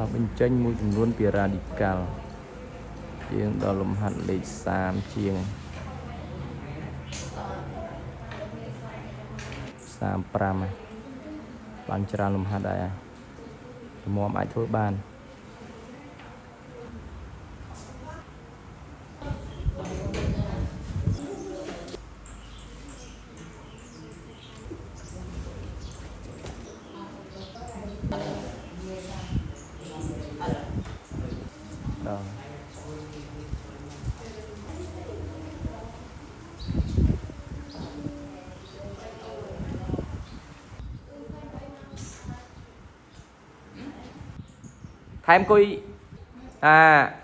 bình chênh mùi tình luôn bìa radical chiêng đó lùm hạt lấy xàm chiêng xàm pram bạn chả lùm hạt đây mòm ai thôi bàn đó thêm coi à